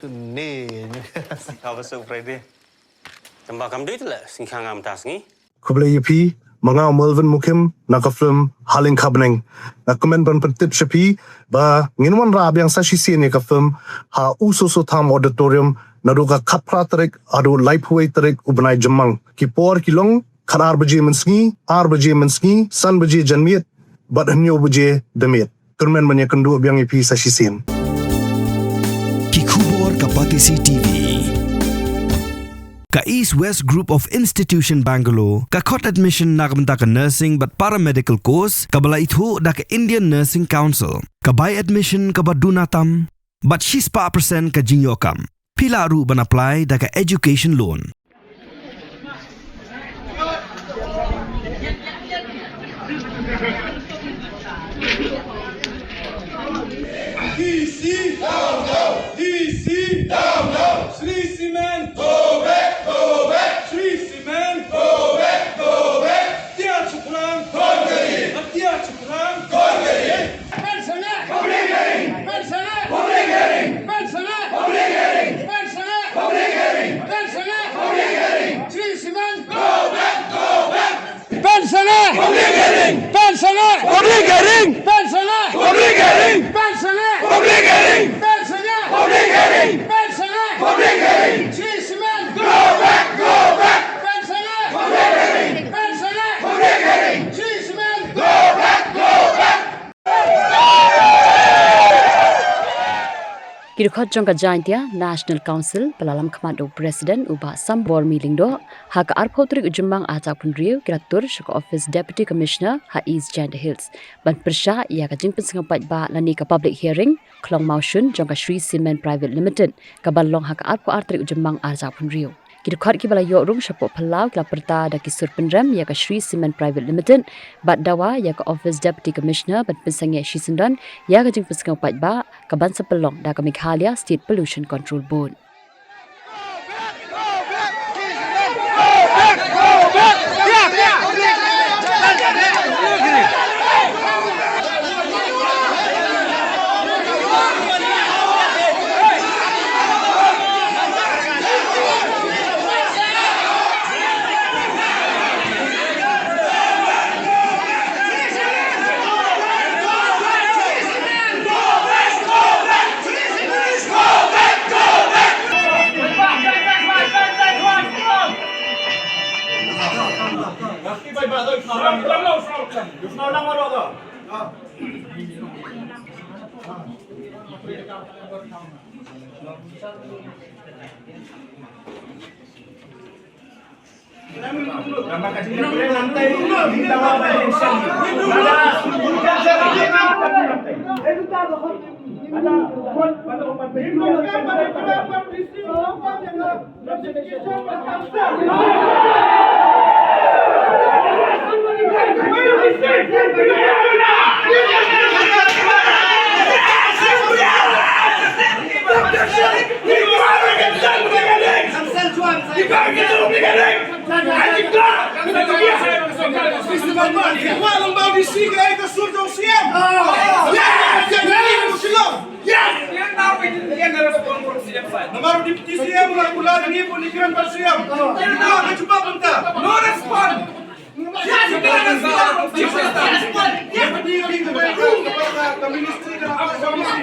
Ni. Apa Friday? Tambah kam duit lah, singkang am tas ni. Kublai yepi, mangau Melvin Mukim, naka film Haling Kabneng. Nakumen ban pentip shepi, ba nginwan rab yang sashi sien ka film ha ususo tham auditorium naruga kapra tarik adu laipuai tarik ubanai jemang. Kipor kilong kanar baje mensngi, san baje janmiet, bat hanyo baje demiet. Turmen banyak kendu biang yepi sashi sien. Kikubor Kapatisi TV. Ka East West Group of Institution Bangalore, ka court admission nakamta ka nursing but paramedical course, ka bala itu da ka Indian Nursing Council, ka buy admission ka badunatam, but 6% ka jinyokam. Pila ru ban apply da ka education loan. DC down down, DC down down. Shree cement go back, go back. Shree cement go back, go back. Tiya chukran Kolkari, tiya chukran Kolkari. Pyrshah, public hearing. Pyrshah, public hearing. Pyrshah, public hearing. Pyrshah, public hearing. Pyrshah, public hearing. Shree cement go back, go back. Pyrshah, public hearing. Pyrshah, public hearing. Pyrshah, public hearing. Pyrshah, public hearing. Pyrshah, public hearing. Pyrshah, public hearing. Shree cement go back, go back. Pyrshah, public hearing. Pyrshah, public hearing. Shree cement go back, go back. Kirkhot jongka Jaiñtia National Council pelalam Commando President ubah sambor meeting do hak arpotrik ujumang atak punriu kiratur syuka Office Deputy Commissioner ha East Jnc&Jsu Hills ban Pyrshah ia ka jingpen sengapat ba lani ka public hearing klong maushun jongka Shree Cement Private Limited ka balong hak arpo artrik ujumang atak punriu Kirkhot ki bala yo rung syapo pelau kila perta da kisur penrem ia ka Shree Cement Private Limited bat dawa ia ka Office Deputy Commissioner ban pensangya Shisundan ia ka jingpen sengapat ba ka ban sepelong da ka Meghalaya State Pollution Control Board. Nomor Deputy CM mula ini punikiran Pyrshah. Kita coba bentar. No respond. Yang penting kita beritahu kepada Ministry dan Komisi.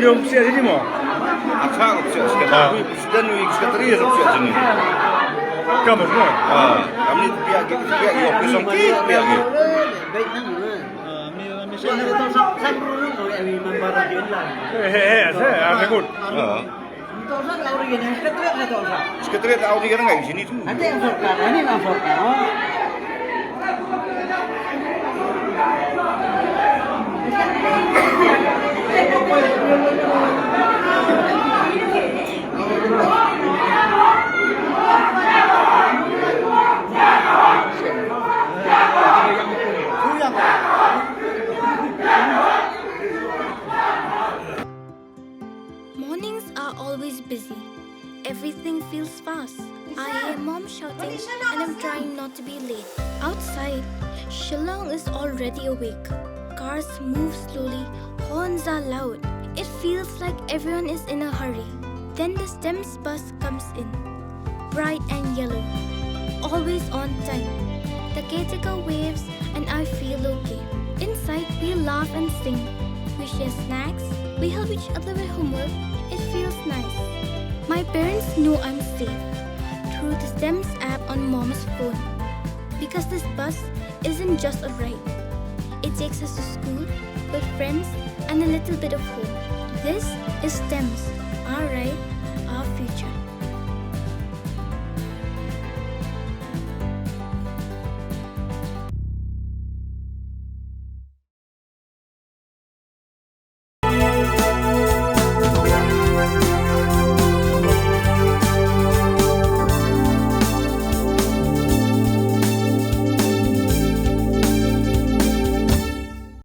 Beliau siap sini mau. Aksa siap sekarang. Presiden sekretariat siap sini. Kamu semua. Kami pihak Ophis pihak. Saya takut. Sekretariat Audi kan nggak di sini tuh. Mornings are always busy. Everything feels fast. I hear mom shouting and I'm trying not to be late. Outside, Shillong is already awake. Cars move slowly, horns are loud. It feels like everyone is in a hurry. Then the STEM's bus comes in, bright and yellow, always on time. The caretaker waves and I feel okay. Inside, we laugh and sing. We share snacks, we help each other with homework. It feels nice. My parents know I'm safe through the STEM's app on mom's phone. Because this bus isn't just a ride. It takes us to school, with friends, and a little bit of home. This is STEM's, our ride, our future.